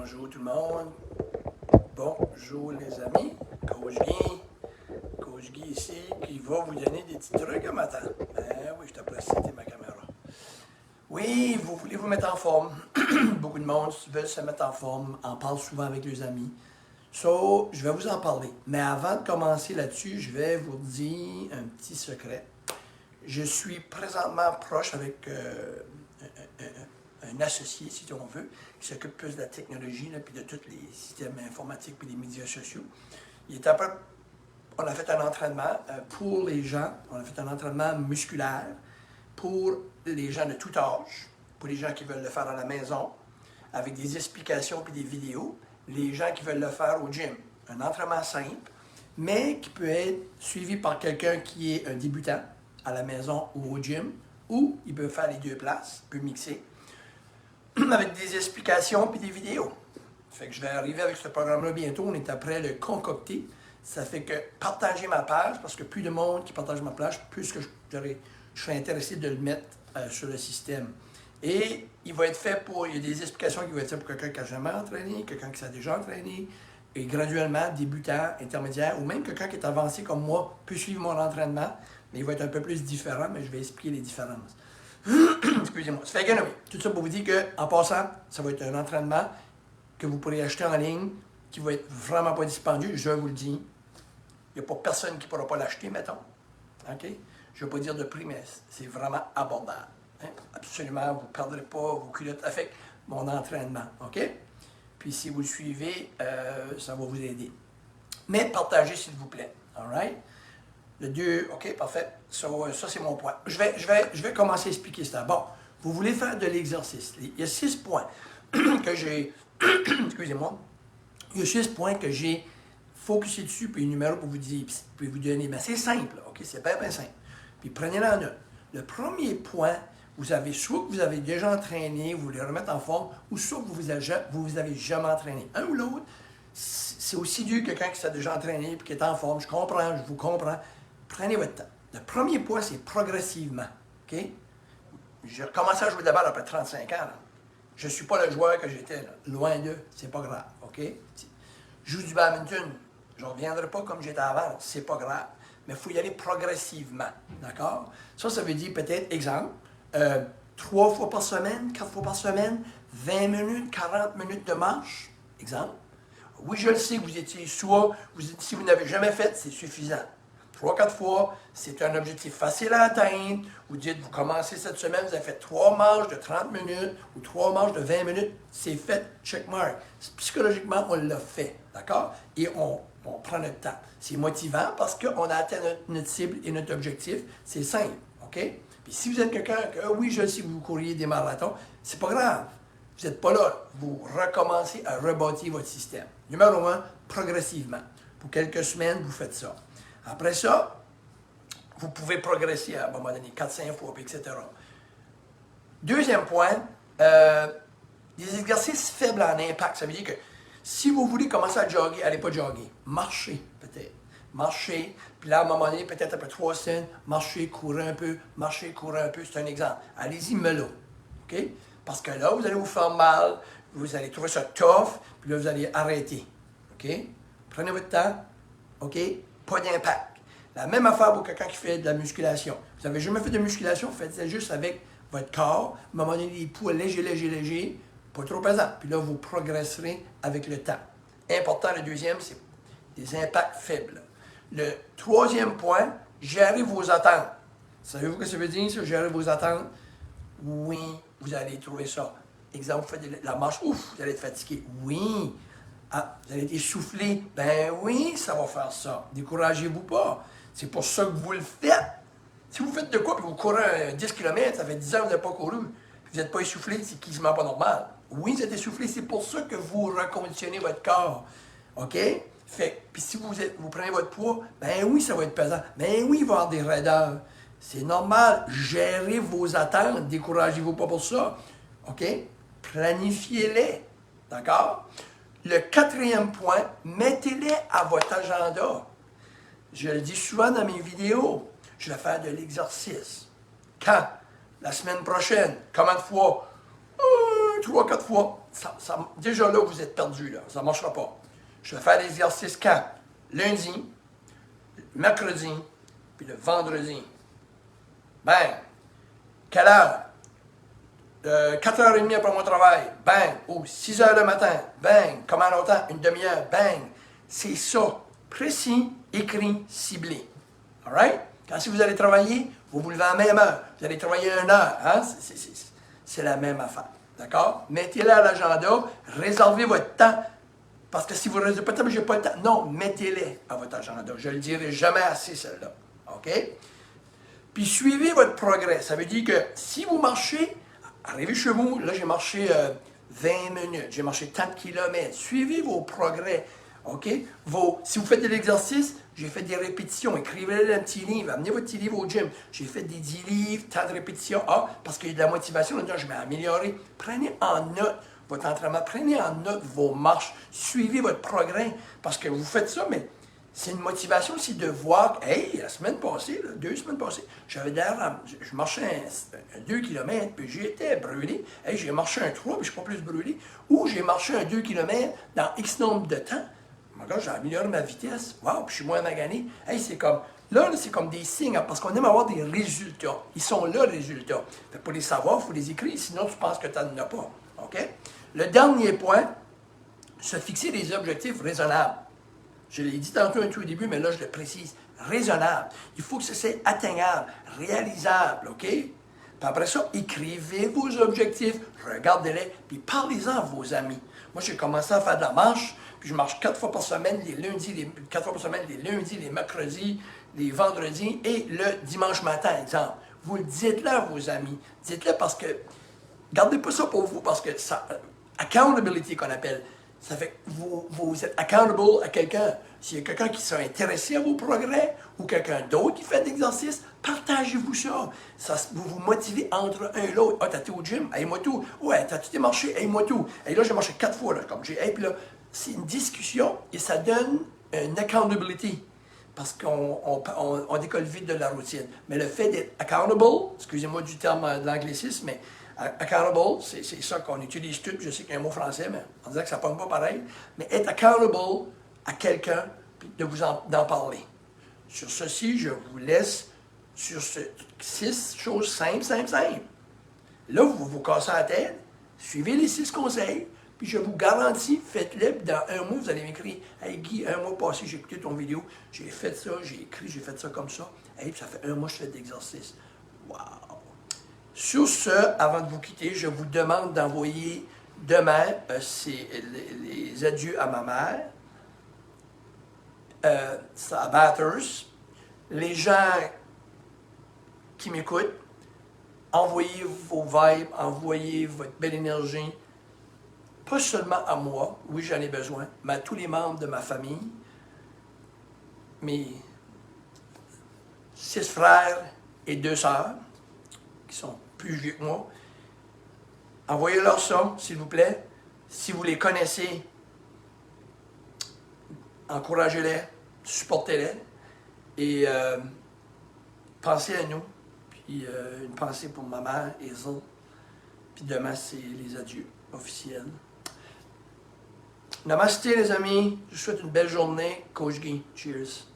Bonjour tout le monde. Bonjour les amis. Coach Guy ici, qui va vous donner des petits trucs un matin. Oui, je t'apprécie, c'était ma caméra. Oui, vous voulez vous mettre en forme. Beaucoup de monde veulent se mettre en forme, en parle souvent avec leurs amis. So, je vais vous en parler. Mais avant de commencer là-dessus, je vais vous dire un petit secret. Je suis présentement proche avec un associé, si on veut, qui s'occupe plus de la technologie, puis de tous les systèmes informatiques et les médias sociaux. On a fait un entraînement pour les gens, on a fait un entraînement musculaire pour les gens de tout âge, pour les gens qui veulent le faire à la maison, avec des explications et des vidéos, les gens qui veulent le faire au gym. Un entraînement simple, mais qui peut être suivi par quelqu'un qui est un débutant à la maison ou au gym, ou il peut faire les deux places, il peut mixer, avec des explications et des vidéos. Fait que je vais arriver avec ce programme-là bientôt, on est après le concocter. Ça fait que partager ma page, parce que plus de monde qui partage ma page, plus que je serais intéressé de le mettre sur le système. Et il va être fait il y a des explications qui vont être faites pour quelqu'un qui n'a jamais entraîné, quelqu'un qui s'est déjà entraîné, et graduellement, débutant, intermédiaire, ou même quelqu'un qui est avancé comme moi, peut suivre mon entraînement, mais il va être un peu plus différent, mais je vais expliquer les différences. Excusez-moi. Ça fait que, oui, tout ça pour vous dire qu'en passant, ça va être un entraînement que vous pourrez acheter en ligne, qui va être vraiment pas dispendieux, je vous le dis. Il n'y a pas personne qui ne pourra pas l'acheter, mettons. OK? Je ne vais pas dire de prix, mais c'est vraiment abordable. Hein? Absolument, vous ne perdrez pas vos culottes avec mon entraînement. OK? Puis si vous le suivez, ça va vous aider. Mais partagez, s'il vous plaît. All right? Le 2, OK, parfait. Ça c'est mon point. Je vais commencer à expliquer ça. Bon, vous voulez faire de l'exercice. Il y a 6 points que j'ai... Excusez-moi. Il y a 6 points que j'ai focusé dessus, puis un numéro pour vous dire, puis vous donner. Mais c'est simple, OK? C'est bien simple. Puis prenez-le en note. Le premier point, soit que vous avez déjà entraîné, vous voulez remettre en forme, ou soit que vous avez jamais entraîné. Un ou l'autre, c'est aussi dur que quelqu'un qui s'est déjà entraîné et qui est en forme. Je comprends, je vous comprends. Prenez votre temps. Le premier point, c'est progressivement. OK? J'ai recommencé à jouer de la balle après 35 ans. Là. Je ne suis pas le joueur que j'étais. Là. Loin d'eux, c'est pas grave. OK? Je joue du badminton. Je ne reviendrai pas comme j'étais avant. C'est pas grave. Mais il faut y aller progressivement. D'accord? Ça veut dire peut-être, exemple, 3 fois par semaine, 4 fois par semaine, 20 minutes, 40 minutes de marche. Exemple. Oui, je le sais que vous étiez si vous n'avez jamais fait, c'est suffisant. 3-4 fois, c'est un objectif facile à atteindre. Vous dites, vous commencez cette semaine, vous avez fait 3 marches de 30 minutes ou 3 marches de 20 minutes. C'est fait, checkmark. Psychologiquement, on l'a fait, d'accord? Et on prend notre temps. C'est motivant parce qu'on a atteint notre cible et notre objectif. C'est simple, OK? Puis si vous êtes quelqu'un que, oui, je sais que vous courriez des marathons, c'est pas grave. Vous n'êtes pas là. Vous recommencez à rebâtir votre système. Numéro 1, progressivement. Pour quelques semaines, vous faites ça. Après ça, vous pouvez progresser à un moment donné, 4-5 fois, etc. Deuxième point, des exercices faibles en impact. Ça veut dire que si vous voulez commencer à jogger, allez pas jogger. Marchez, peut-être. Marchez, puis là, à un moment donné, peut-être après 3 semaines, marchez, courez un peu, c'est un exemple. Allez-y, mello. OK? Parce que là, vous allez vous faire mal, vous allez trouver ça tough, puis là, vous allez arrêter. OK? Prenez votre temps. OK? Pas d'impact. La même affaire pour quelqu'un qui fait de la musculation. Vous n'avez jamais fait de musculation, faites-le juste avec votre corps. À un moment donné, des poids légers, pas trop pesants. Puis là, vous progresserez avec le temps. Important, le deuxième, c'est des impacts faibles. Le troisième point, gérez vos attentes. Savez-vous ce que ça veut dire, ça, gérer vos attentes? Oui, vous allez trouver ça. Exemple, vous faites la marche, ouf, vous allez être fatigué. Oui. Ah, vous allez être essoufflé. Ben oui, ça va faire ça. Découragez-vous pas. C'est pour ça que vous le faites. Si vous faites de quoi, puis vous courez 10 km, ça fait 10 ans que vous n'avez pas couru, puis vous n'êtes pas essoufflé, c'est quasiment pas normal. Oui, vous êtes essoufflé, c'est pour ça que vous reconditionnez votre corps. OK? Puis si vous prenez votre poids, ben oui, ça va être pesant. Ben oui, il va y avoir des raideurs. C'est normal. Gérez vos attentes. Découragez-vous pas pour ça. OK? Planifiez-les. D'accord? Le quatrième point, mettez-les à votre agenda. Je le dis souvent dans mes vidéos. Je vais faire de l'exercice. Quand? La semaine prochaine. Combien de fois? 2, 3, 4 fois. Déjà là, vous êtes perdu, là. Ça ne marchera pas. Je vais faire l'exercice quand? Lundi, mercredi, puis le vendredi. Bang! Quelle heure? 4h30 après mon travail. Bang! Ou 6h le matin. Bang! Comment longtemps? Une demi-heure. Bang! C'est ça. Précis, écrit, ciblé. All right? Quand si vous allez travailler, vous vous levez à la même heure. Vous allez travailler 1 heure. Hein? C'est la même affaire. D'accord? Mettez-le à l'agenda. Réservez votre temps. Parce que si vous ne réservez pas de temps, je n'ai pas le temps. Non, mettez-les à votre agenda. Je ne le dirai jamais assez, celle-là. OK? Puis suivez votre progrès. Ça veut dire que si vous marchez, arrivez chez vous, là j'ai marché 20 minutes, j'ai marché tant de kilomètres. Suivez vos progrès. OK? Si vous faites de l'exercice, j'ai fait des répétitions. Écrivez-le dans un petit livre. Amenez votre petit livre au gym. J'ai fait des 10 livres, tant de répétitions. Ah, parce qu'il y a de la motivation. Là, je vais améliorer. Prenez en note votre entraînement. Prenez en note vos marches. Suivez votre progrès. Parce que vous faites ça, mais c'est une motivation aussi de voir. Hey, la semaine passée, 2 semaines passées, j'avais d'air, je marchais un 2 km, puis j'étais brûlé. Hey, j'ai marché un 3, puis je ne suis pas plus brûlé. Ou j'ai marché un 2 km dans X nombre de temps. Mon gars, j'ai amélioré ma vitesse. Wow, puis je suis moins magané. Hey, c'est comme. Là, c'est comme des signes, parce qu'on aime avoir des résultats. Ils sont là, les résultats. Fait pour les savoir, il faut les écrire, sinon tu penses que tu n'en as pas. OK? Le dernier point, se fixer des objectifs raisonnables. Je l'ai dit tantôt un tout au début, mais là, je le précise. Raisonnable. Il faut que ce soit atteignable, réalisable, OK? Puis après ça, écrivez vos objectifs, regardez-les, puis parlez-en à vos amis. Moi, j'ai commencé à faire de la marche, puis je marche 4 fois par semaine, les lundis, 4 fois par semaine, les lundis, les mercredis, les vendredis et le dimanche matin, exemple. Vous le dites-le à vos amis. Dites-le parce que, gardez pas ça pour vous, parce que ça, accountability qu'on appelle, ça fait que vous êtes accountable à quelqu'un. S'il y a quelqu'un qui s'est intéressé à vos progrès ou quelqu'un d'autre qui fait de l'exercice, partagez-vous ça. Vous vous motivez entre un et l'autre. Ah, t'as été au gym? Aide-moi tout. Ouais, t'as-tu marché? Aide-moi tout. Et là, j'ai marché 4 fois. Là, comme j'ai. Et puis là, c'est une discussion et ça donne une accountability. Parce qu'on décolle vite de la routine. Mais le fait d'être accountable, excusez-moi du terme de l'anglicisme, mais accountable, c'est ça qu'on utilise tout. Je sais qu'il y a un mot français, mais on dirait que ça ne pogne pas pareil. Mais être accountable à quelqu'un, puis d'en parler. Sur ceci, je vous laisse sur 6 choses simples. Là, vous vous cassez la tête, suivez les 6 conseils, puis je vous garantis, faites-le, puis dans 1 mois, vous allez m'écrire « Hey Guy, 1 mois passé, j'ai écouté ton vidéo, j'ai fait ça, j'ai écrit, j'ai fait ça comme ça. Hey, puis ça fait 1 mois que je fais de l'exercice. » Wow! Sur ce, avant de vous quitter, je vous demande d'envoyer demain les adieux à ma mère, à Bathurst. Les gens qui m'écoutent, envoyez vos vibes, envoyez votre belle énergie, pas seulement à moi, oui j'en ai besoin, mais à tous les membres de ma famille, mes 6 frères et 2 sœurs, qui sont plus vieux que moi. Envoyez-leur ça, s'il vous plaît. Si vous les connaissez, encouragez-les, supportez-les. Et pensez à nous. Puis une pensée pour ma mère, Hazel. Puis demain, c'est les adieux officiels. Namasté, les amis. Je vous souhaite une belle journée. Coach Guy. Cheers.